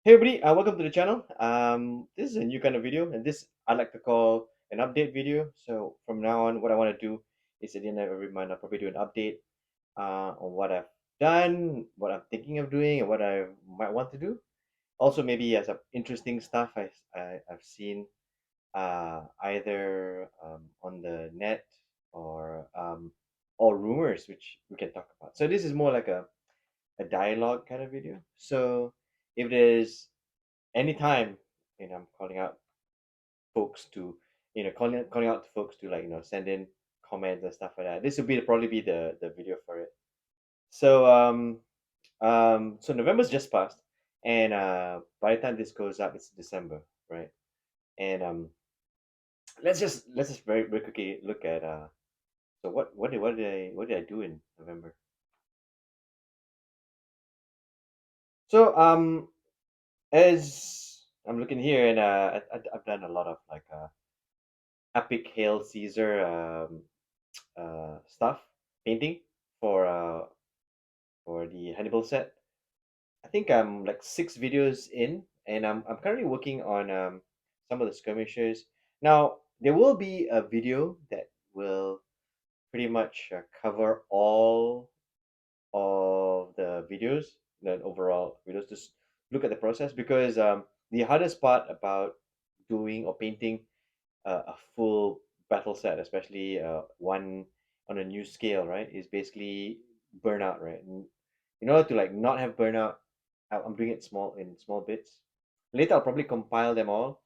Hey everybody, welcome to the channel. This is a new kind of video, and this I like to call an update video. So from now on, what I want to do is at the end of every month, I'll probably do an update on what I've done, what I'm thinking of doing, and what I might want to do. Also, maybe some interesting stuff I've seen either on the net or rumors, which we can talk about. So this is more like a dialogue kind of video. So if there's anytime I'm calling out folks to calling out to folks to send in comments and stuff like that. This would be probably be the video for it. So November's just passed, and by the time this goes up, it's December, right? And let's just very quickly look at so what did I do in November? So as I'm looking here, and I've done a lot of epic Hail Caesar stuff painting for uh for the Hannibal set. I think I'm like 6 videos in, and I'm currently working on some of the skirmishes. Now there will be a video that will pretty much cover all of the videos, the overall videos. Just look at the process because the hardest part about doing or painting a full battle set, especially one on a new scale, right, is basically burnout, right? And in order to like not have burnout, I'm doing it small bits. Later, I'll probably compile them all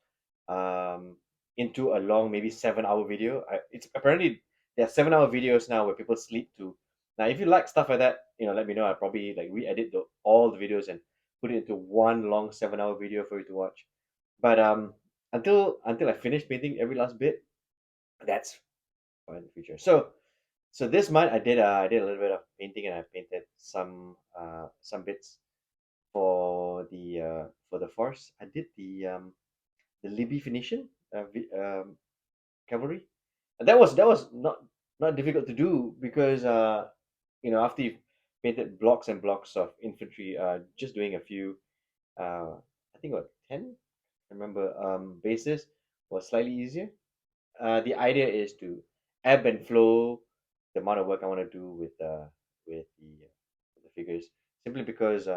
um, into a long, maybe 7 hour video. It's apparently there are 7 hour videos now where people sleep to. Now, if you like stuff like that, let me know. I'll probably like re-edit all the videos and put it into one long 7 hour video for you to watch. But until I finish painting every last bit, that's for the future. So this month I did a little bit of painting, and I painted some bits for the force. I did the Libby Phoenician cavalry. And that was not difficult to do because after you've painted blocks and blocks of infantry, just doing a few I think what 10 I remember bases was slightly easier. The idea is to ebb and flow the amount of work I want to do with the figures, simply because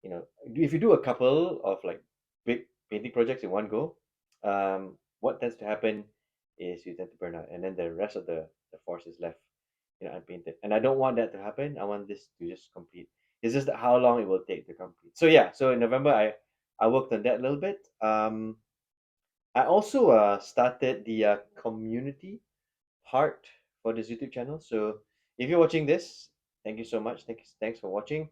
if you do a couple of like big painting projects in one go, what tends to happen is you tend to burn out, and then the rest of the force is left unpainted. And I don't want that to happen. I want this to just complete. It's just that how long it will take to complete. So yeah, so in November I worked on that a little bit. I also started the community part for this YouTube channel. So if you're watching this, thank you so much. Thanks for watching.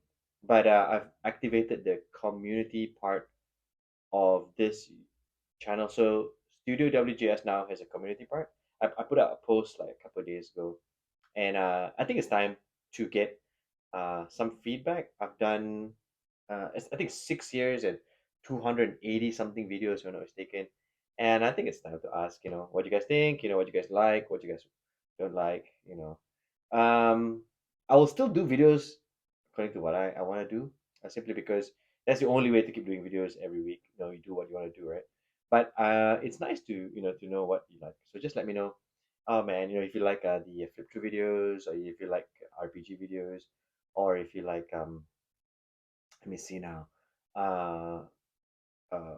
But I've activated the community part of this channel. So Studio WGS now has a community part. I put out a post like a couple of days ago, and I think it's time to get some feedback. I've done I think 6 years and 280 something videos when I was taken, and I think it's time to ask, what you guys think, what you guys like, what you guys don't like. I will still do videos according to what I want to do, simply because that's the only way to keep doing videos every week. You do what you want to do, right? But it's nice to know what you like. So just let me know. Oh man, if you like the flip through videos, or if you like RPG videos, or if you like let me see now, uh, uh,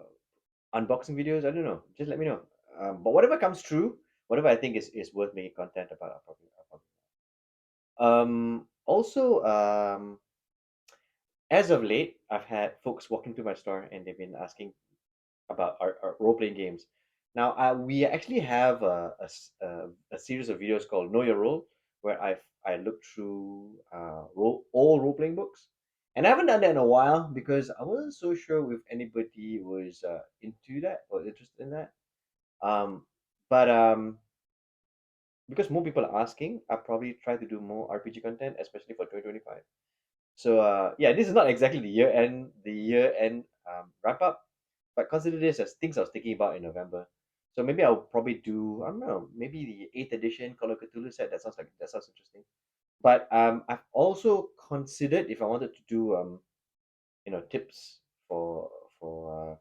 unboxing videos. I don't know. Just let me know. But whatever comes true, whatever I think is worth making content about, also, as of late, I've had folks walk into my store and they've been asking about our role playing games. Now, we actually have a series of videos called Know Your Role, where I looked through all role playing books, and I haven't done that in a while because I wasn't so sure if anybody was into that or interested in that. Um, but because more people are asking, I'll probably try to do more RPG content, especially for 2025. So yeah, this is not exactly the year end wrap up, but consider this as things I was thinking about in November. So maybe I'll probably do, I don't know, maybe the 8th edition Call of Cthulhu set. That sounds interesting. But I've also considered if I wanted to do tips for for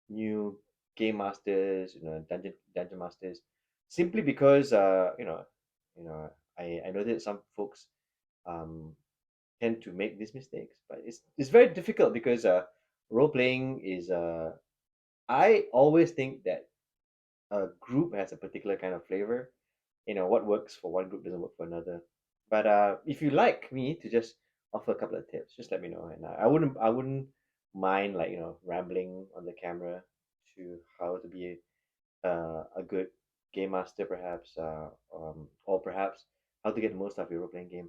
new game masters, dungeon masters, simply because you know, I know that some folks um tend to make these mistakes, but it's very difficult because role playing is I always think that a group has a particular kind of flavor. What works for one group doesn't work for another. But if you like me to just offer a couple of tips, just let me know, and I wouldn't mind, like, rambling on the camera to how to be a good game master, perhaps, or perhaps how to get the most out of your role playing game.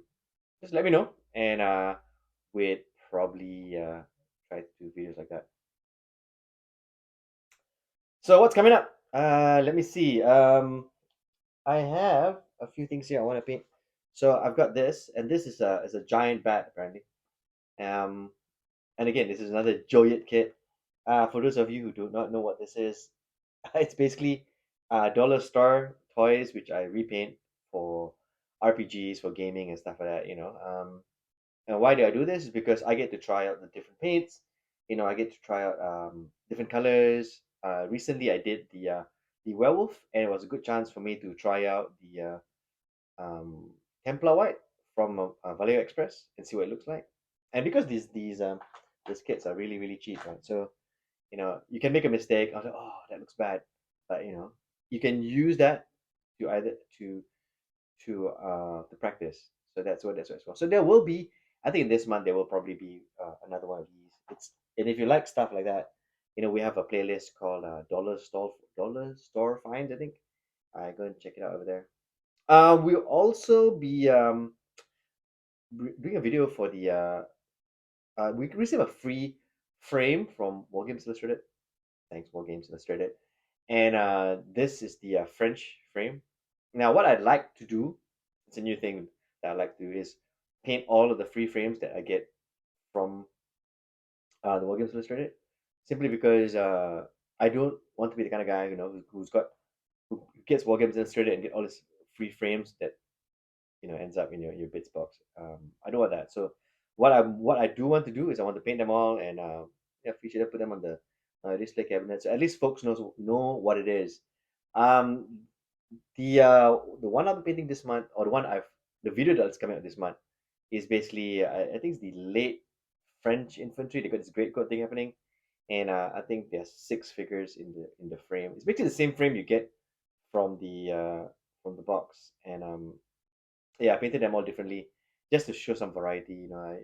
Just let me know, and we'd probably try to do videos like that. So what's coming up? Let me see. I have a few things here I want to paint. So I've got this, and this is a giant bat apparently. Um, and again, this is another Joyet kit. For those of you who do not know what this is, it's basically dollar store toys which I repaint for RPGs, for gaming and stuff like that. And why do I do this? Is because I get to try out the different paints. I get to try out different colors. Recently, I did the werewolf, and it was a good chance for me to try out the Templar White from Valeo Express and see what it looks like. And because these kits are really really cheap, right? So you can make a mistake. I was like, oh, that looks bad, but you can use that to either to practice. So that's what it's for. So there will be, I think, in this month there will probably be another one of these. And if you like stuff like that, we have a playlist called Dollar Store Finds. I think I go and check it out over there. We'll also be doing a video for the we receive a free frame from War Games Illustrated. Thanks, War Games Illustrated. And this is the French frame. Now, what I'd like to do, it's a new thing that I'd like to do, is paint all of the free frames that I get from the War Games Illustrated, simply because I don't want to be the kind of guy who gets War Games Illustrated and get all these free frames that ends up in your bits box. I don't want that. So what I do want to do is I want to paint them all and feature them, put them on the display cabinet, so at least folks know what it is. Um, the one I'm painting this month, or the video that's coming out this month, is basically I think it's the late French infantry. They got this great coat thing happening, and I think there's 6 figures in the frame. It's basically the same frame you get from the box, and yeah, I painted them all differently just to show some variety. I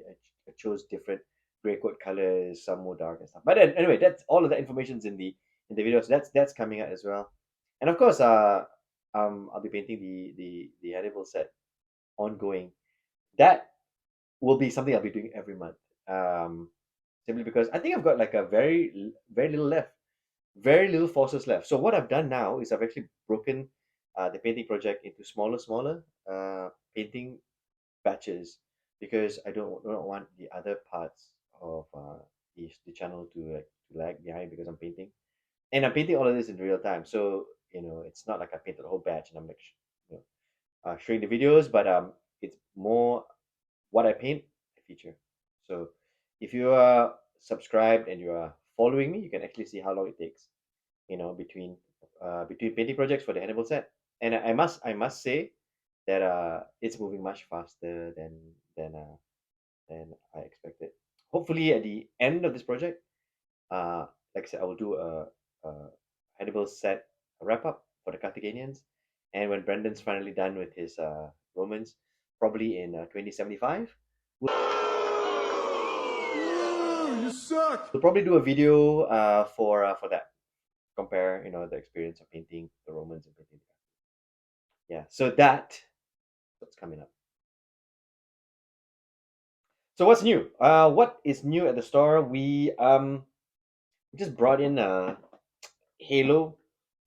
chose different gray coat colors, some more dark and stuff. But then anyway, that's all of that information's in the video, so that's coming out as well. And of course, I'll be painting the Hannibal set ongoing. That will be something I'll be doing every month. Simply because I think I've got like a very little left, very little forces left. So what I've done now is I've actually broken the painting project into smaller painting batches, because I don't want the other parts of the channel to lag behind, because I'm painting, and I'm painting all of this in real time. So it's not like I painted a whole batch and I'm like you showing the videos, but it's more what I paint I feature. So if you are subscribed and you are following me, you can actually see how long it takes, between painting projects for the Hannibal set. And I must say that it's moving much faster than I expected. Hopefully, at the end of this project, like I said, I will do a Hannibal set wrap up for the Carthaginians, and when Brendan's finally done with his Romans, probably in 2075, You suck. we'll probably do a video for that. Compare, the experience of painting the Romans and painting the, yeah. So that's what's coming up. So what's new? What is new at the store? We just brought in Halo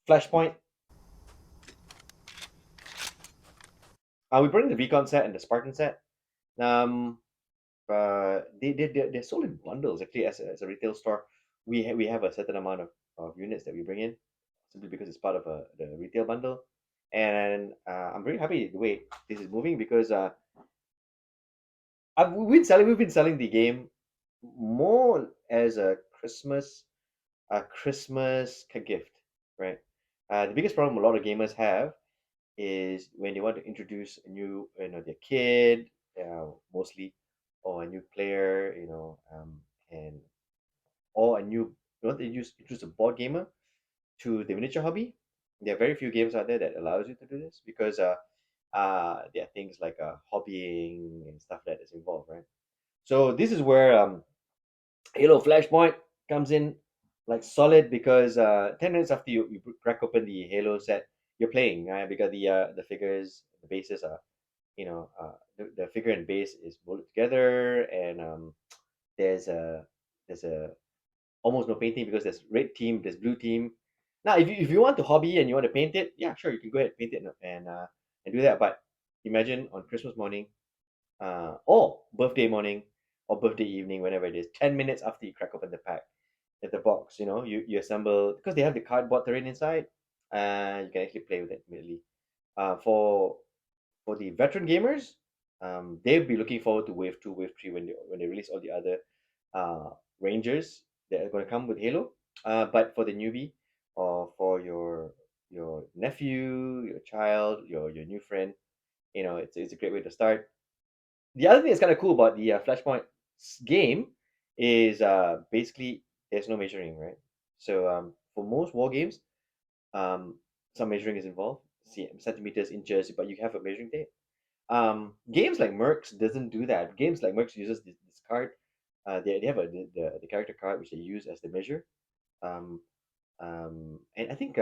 Flashpoint. We brought in the Recon set and the Spartan set. Um, they're sold in bundles actually as a retail store. We have a certain amount of units that we bring in, simply because it's part of the retail bundle. And I'm very happy the way this is moving, because we've been selling the game more as a Christmas a Christmas gift, right? The biggest problem a lot of gamers have is when they want to introduce a new, their kid, mostly, or a new player, and or a new, they use introduce a board gamer to the miniature hobby. There are very few games out there that allows you to do this because there are things like hobbying and stuff that is involved, right? So this is where Halo Flashpoint comes in like solid because 10 minutes after you crack open the Halo set, you're playing, right? Because the figures, the bases are, the figure and base is bolted together, and there's a there's a almost no painting because there's red team, there's blue team. Now, if you want to hobby and you want to paint it, yeah, sure, you can go ahead and paint it and do that. But imagine on Christmas morning, or birthday morning, or birthday evening, whenever it is, 10 minutes after you crack open the pack, at the box, you assemble because they have the cardboard terrain inside. You can actually play with it immediately. For the veteran gamers, they'll be looking forward to Wave 2, Wave 3 when they release all the other uh, Rangers that are going to come with Halo. But for the newbie, or for your nephew, your child, your new friend, it's a great way to start. The other thing that's kind of cool about the Flashpoint game is basically there's no measuring, right? So for most war games, um, some measuring is involved, see centimeters, inches, but you have a measuring tape. Games like Mercs doesn't do that. Games like Mercs uses this card. They have the character card which they use as the measure. Um, and I think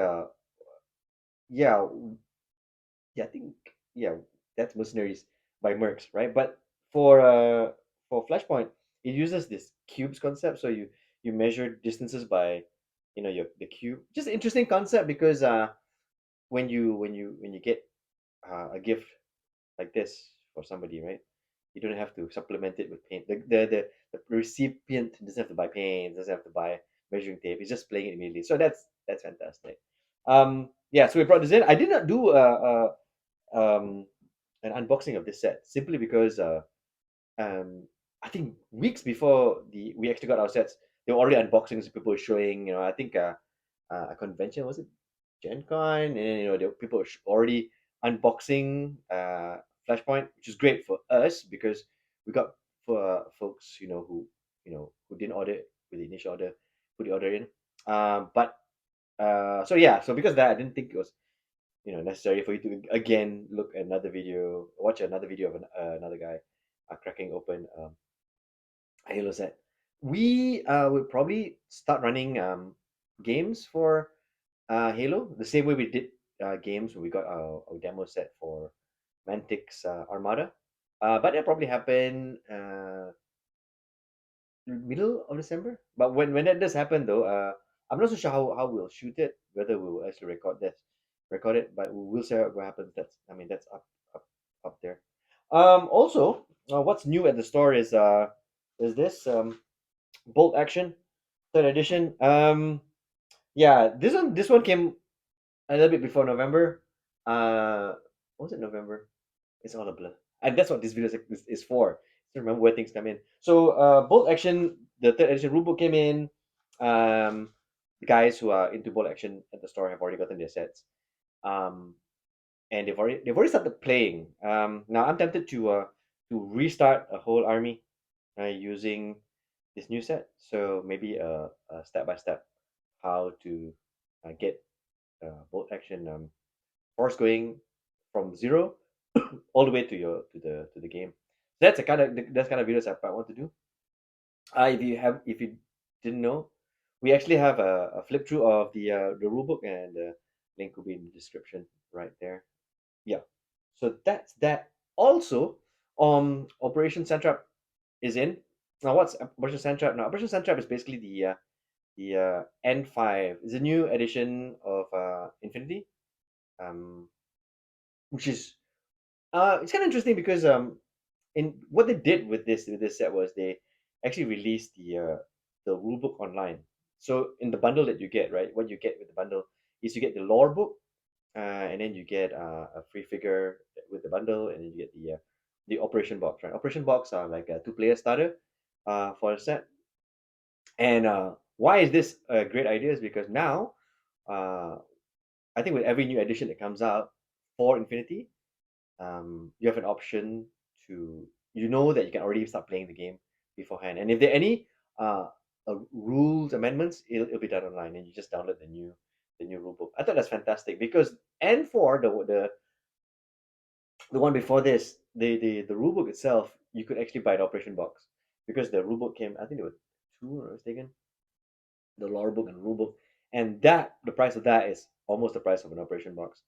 yeah, yeah, I think yeah, that's Mercenaries by Mercs, right? But for uh for Flashpoint, it uses this cubes concept. So you measure distances by the cube. Just an interesting concept because when you get a gift like this for somebody, right? You don't have to supplement it with paint. The recipient doesn't have to buy paint, doesn't have to buy measuring tape. He's just playing it immediately. So that's fantastic. Yeah, so we brought this in. I did not do um an unboxing of this set simply because um I think weeks before the we actually got our sets, there were already unboxings. People were showing. I think a convention, was it Gen Con, and then, there were people already unboxing Flashpoint, which is great for us because we got for folks who didn't order it with the initial order, put the order in. But so yeah, so because of that, I didn't think it was necessary for you to again look at another video, watch another video of another guy cracking open a Halo set. We will probably start running games for Halo the same way we did games when we got our demo set for Mantic's Armada. But that'll probably happen middle of December. But when that does happen though, I'm not so sure how we'll shoot it, whether we will actually record it, but we'll see what happens. That's up there. Also, what's new at the store is this Bolt Action third edition. Yeah, this one came a little bit before November. Was it November? It's all a blur. And that's what this video is for. To remember where things come in. So Bolt Action, the third edition rulebook came in. The guys who are into Bolt Action at the store have already gotten their sets. Um, and they've already started playing. Now I'm tempted to restart a whole army using this new set. So maybe a step by step how to get Bolt Action force going from zero all the way to the game. That's kind of videos I want to do. If you didn't know, we actually have a flip through of the rulebook, and the link will be in the description right there. Yeah. So that's that. Also, Operation Sandtrap is in. Now, what's Operation Sandtrap? Now, Operation Sandtrap is basically the N5. It's a new edition of Infinity, um, which is it's kind of interesting because in what they did with this set was they actually released the rulebook online. So in the bundle that you get, right, what you get with the bundle is you get the lore book, and then you get a free figure with the bundle, and then you get the operation box, right? Operation box are like a two-player starter for a set, and Why is this a great idea? Is because now, uh, I think with every new edition that comes out for Infinity, you have an option to, you know, that you can already start playing the game beforehand. And if there are any rules amendments, it'll be done online, and you just download the new rule book. I thought that's fantastic because N4, the one before this, the rule book itself, you could actually buy the operation box because the rule book came. I think there were two, or I was mistaken, the lore book and rule book, and that the price of that is almost the price of an operation box.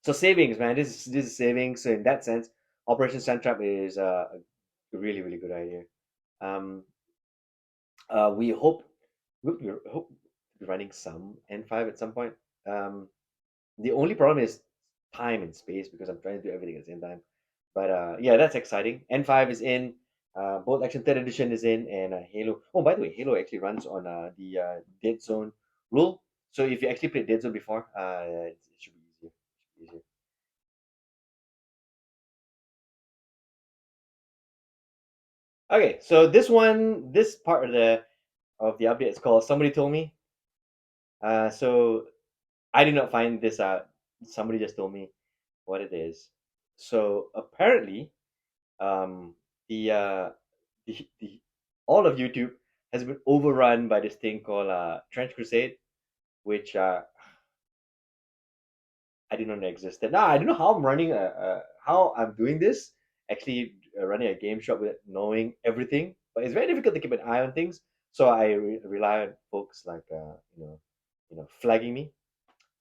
So savings, man, this is savings. So in that sense, Operation Sandtrap is a really really good idea. Um, we hope to be running some N5 at some point. Um, the only problem is time and space because I'm trying to do everything at the same time. But yeah, that's exciting. N5 is in. Bolt Action Third Edition is in, and Halo. Oh, by the way, Halo actually runs on the Dead Zone rule. So if you actually played Dead Zone before, it should be easier. It should be easier. Okay, so this part of the update is called "Somebody Told Me." So I did not find this out. Somebody just told me what it is. So apparently, um, the the all of YouTube has been overrun by this thing called Trench Crusade, which I didn't know existed. Now I don't know how I'm running how I'm doing this. Actually, running a game shop with knowing everything, but it's very difficult to keep an eye on things. So I rely on folks like flagging me.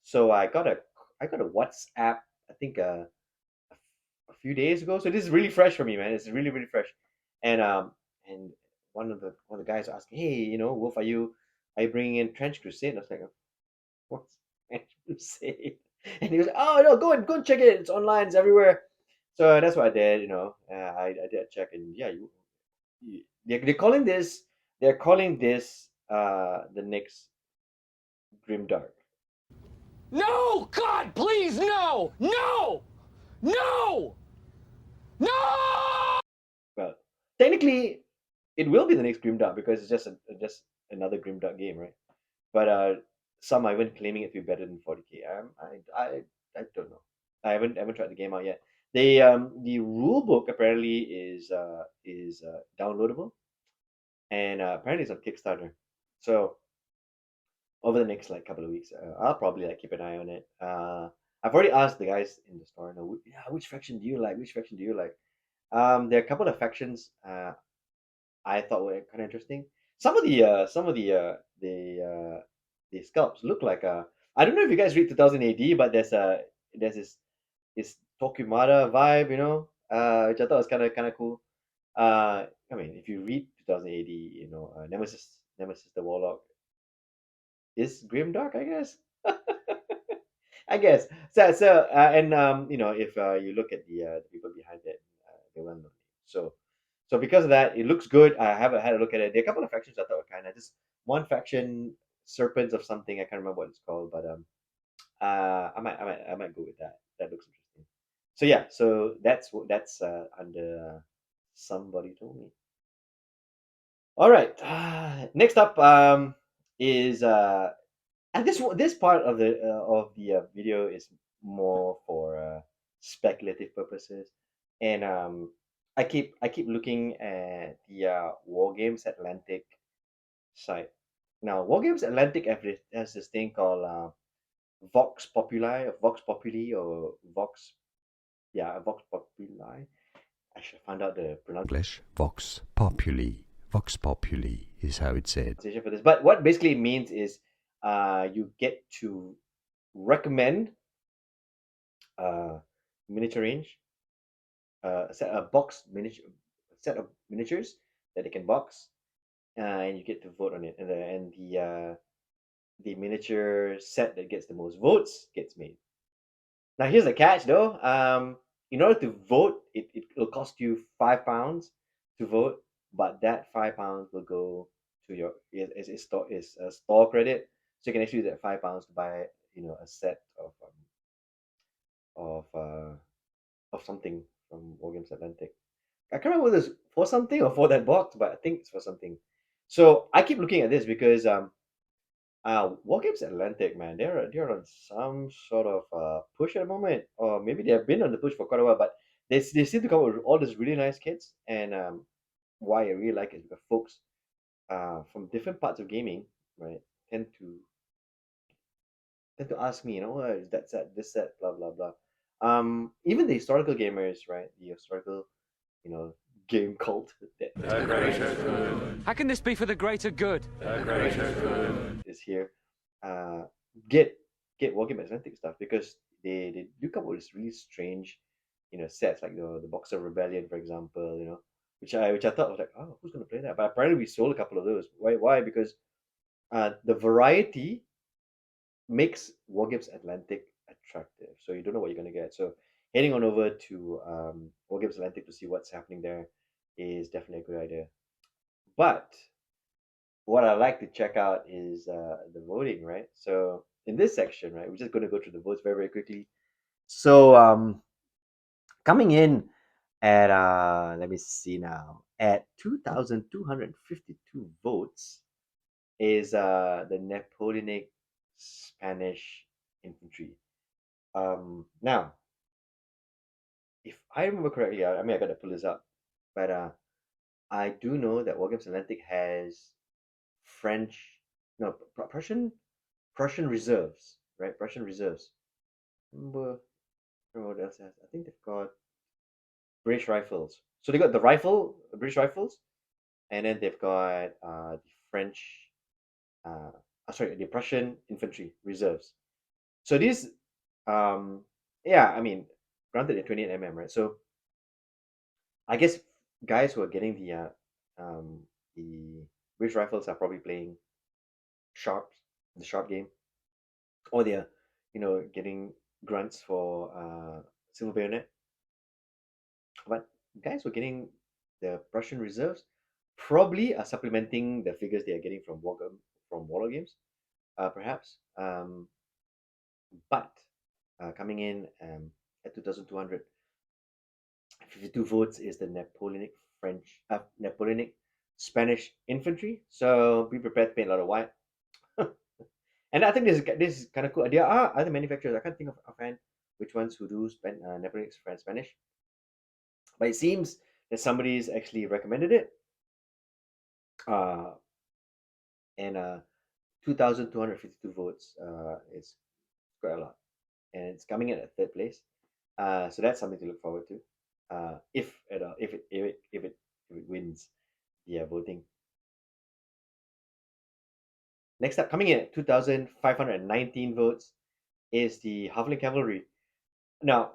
So I got a WhatsApp. I think a few days ago. So this is really fresh for me, man. It's really really fresh. And one of the guys asking, hey, Wolf, are you bringing in Trench Crusade? And I was like, what's Trench Crusade? And he was like, oh no, go and check it. It's online. It's everywhere. So that's what I did. I did check, and yeah, they're calling this the next Grimdark. No! God, please, no! No! No! No! Well, technically, it will be the next Grimdark because it's just another Grimdark game, right? But some are even claiming it to be better than 40k. I don't know. I haven't tried the game out yet. The rule book apparently is downloadable, and apparently it's on Kickstarter. So over the next like couple of weeks, I'll probably like keep an eye on it. I've already asked the guys in the store, yeah, which faction do you like? Which faction do you like? There are a couple of factions I thought were kind of interesting. Some of the sculpts look like I don't know if you guys read 2000 AD, but there's this Tokumada vibe, which I thought was kind of cool. I mean, if you read 2000 AD, Nemesis the Warlock is grimdark, I guess. I guess. And if you look at the people behind it, they're well known. So because of that, it looks good. I haven't had a look at it. There are a couple of factions I thought were kind of just one faction, Serpents of something. I can't remember what it's called, but I might go with that. That looks interesting. So yeah, so that's under somebody told me. All right. Next up is and this part of the video is more for speculative purposes, and I keep looking at the War Games Atlantic site. Now, War Games Atlantic has this thing called Vox Populi, or Vox Populi, or Vox Populi. I should find out the English, Vox Populi. Vox Populi is how it's said. pronunciation for this, but what basically it means is you get to recommend miniature range, set of miniatures that they can box, and you get to vote on it, and the miniature set that gets the most votes gets made. Now here's the catch, though. In order to vote, it'll cost you £5 to vote, but that £5 will go to your is a store credit, so you can actually use that £5 to buy a set of uh, of something from War Games Atlantic. I can't remember whether it's for something or for that box, but I think it's for something. So I keep looking at this because War Games Atlantic, man, they're on some sort of push at the moment, or maybe they have been on the push for quite a while, but they seem to come up with all these really nice kits. And why I really like it is because folks from different parts of gaming, right, tend to tend to ask me, what is that set, this set, blah blah blah. Even the historical gamers, right, the historical, you know, game cult How can this be for the greater good? is here, uh, get Wargame Atlantic stuff because they do come up with this really strange, sets like the Box of Rebellion, for example, which I thought was like, oh, who's gonna play that? But apparently we sold a couple of those. Why? Because the variety makes Wargames Atlantic attractive. So you don't know what you're gonna get. So heading on over to Wargames Atlantic to see what's happening there is definitely a good idea. But what I like to check out is the voting, right? So in this section, right, we're just going to go through the votes very, very quickly. So coming in at let me see now, at 2,252 votes is the Napoleonic Spanish infantry. Now, if I remember correctly, I mean I gotta pull this up, but I do know that Wargames Atlantic has French, no, Prussian reserves, right? Prussian reserves. Remember what else it has? I think they've got British rifles. So they got the British rifles, and then they've got the French, sorry, the Prussian infantry reserves. So these, yeah, I mean, granted they're 28 right? So I guess guys who are getting the British rifles are probably playing sharps, the sharp game, or they're, getting grunts for Silver Bayonet. But guys who are getting the Prussian reserves probably are supplementing the figures they are getting from Warlord games, perhaps. But coming in at 2,252 votes is the Napoleonic Spanish infantry. So be prepared to pay a lot of white. And I think this is kind of cool. There are other manufacturers. I can't think of offhand which ones who do Napoleonic Spanish, but it seems that somebody's actually recommended it. Uh, and 2,252 votes is quite a lot, and it's coming in at third place. So that's something to look forward to. If at all, if it wins the voting. Next up, coming in at 2,519 votes is the Halfling Cavalry. Now,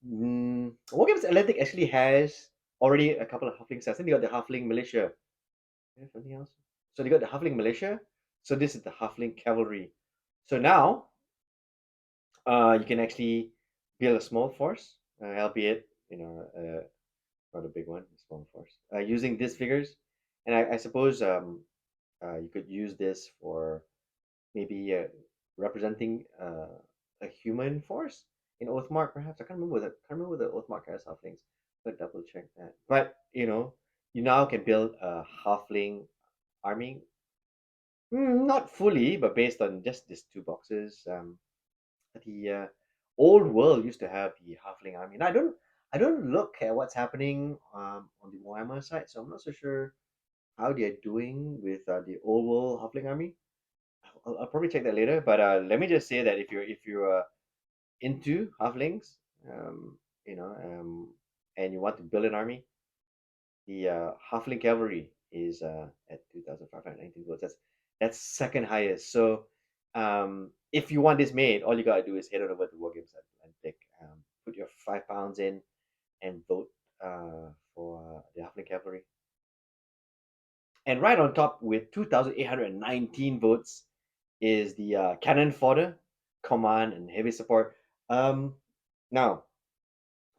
Wargames Atlantic actually has already a couple of Halfling sets. I think they got the Halfling Militia. Something else? So they got the Halfling Militia. So this is the Halfling Cavalry. So now you can actually build a small force, albeit not a big one, a small force, using these figures. And I suppose you could use this for maybe representing a human force in Oathmark, perhaps. I can't remember the Oathmark has halflings. But double check that. But you now can build a halfling army. Not fully, but based on just these two boxes. The old world used to have the halfling army. Now I don't look at what's happening on the Warhammer side, so I'm not so sure how they're doing with the old world halfling army. I'll probably check that later. But let me just say that if you're into halflings, um, and you want to build an army, the halfling cavalry is at 2,519 votes. That's second highest. So if you want this made, all you gotta do is head on over to Wargames Atlantic, put your £5 in, and vote for the halfling cavalry. And right on top with 2,819 votes is the cannon fodder, command, and heavy support. Now,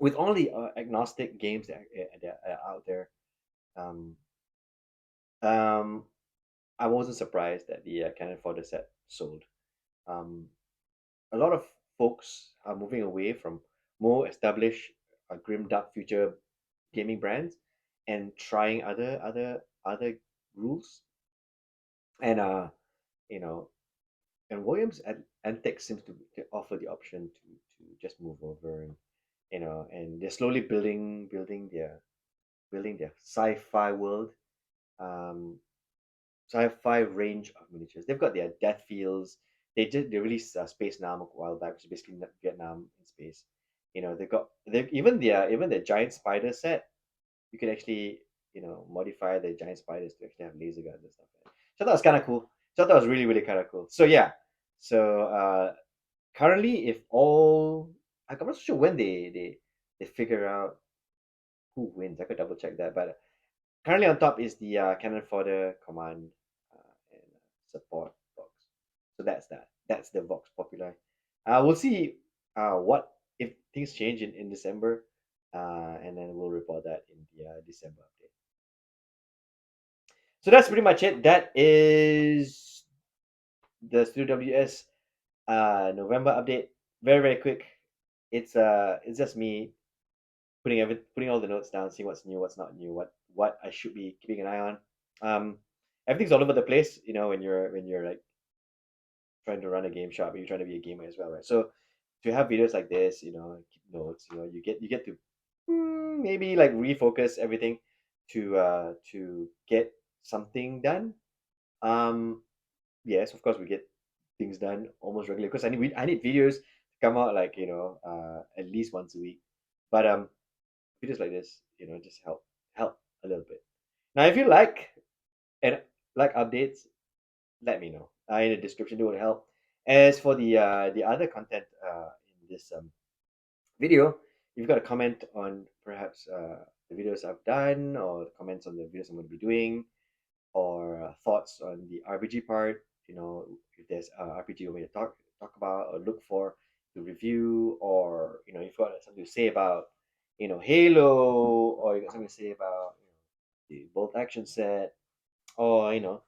with all the agnostic games that are out there, um, um, I wasn't surprised that the cannon fodder set sold. Um, a lot of folks are moving away from more established grim dark future gaming brands and trying other rules, and you know, and Williams and Antec seems to offer the option to just move over, and and they're slowly building their sci-fi world, um, sci-fi range of miniatures. They've got their Death Fields. They released Space Nam a while back, which is basically Vietnam in space. They even their giant spider set. You can actually modify the giant spiders to actually have laser guns and stuff. So that was kind of cool. So that was really really kind of cool. So yeah, so currently, if all I'm not sure when they figure out who wins. I could double check that, but currently on top is the cannon fodder command and support box. So that's that. That's the Vox Populi. We'll see what if things change in December, and then we'll report that in the December update. So that's pretty much it. That is the Studio WS November update. Very very quick. It's just me putting all the notes down, seeing what's new, what's not new, what I should be keeping an eye on. Um, Everything's all over the place, when you're like trying to run a game shop, you're trying to be a gamer as well, right? So to have videos like this, keep notes, you get to maybe like refocus everything to get something done. Um, yes, of course we get things done almost regularly because I need videos to come out like at least once a week. But videos like this, just help a little bit. Now, if you and like updates, let me know in the description. It would help. As for the other content in this video, you've got a comment on perhaps the videos I've done, or comments on the videos I'm going to be doing, or thoughts on the RPG part. If there's RPG you want me to talk about or look for to review, or if you've got something to say about Halo, or you got something to say about the bolt action set, or you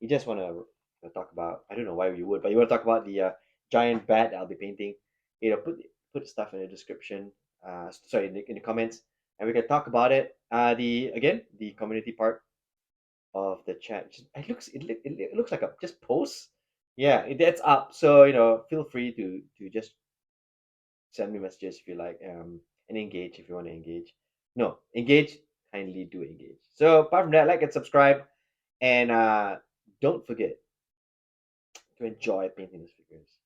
just want to talk about, I don't know why you would, but you want to talk about the giant bat I'll be painting. Put stuff in the description. Sorry, in the comments, and we can talk about it. The community part of the chat. It looks like a just post. Yeah, that's up. So feel free to just send me messages if you like, and engage if you want to engage. No, engage. Kindly do engage. So apart from that, like and subscribe, and don't forget to enjoy painting these figures.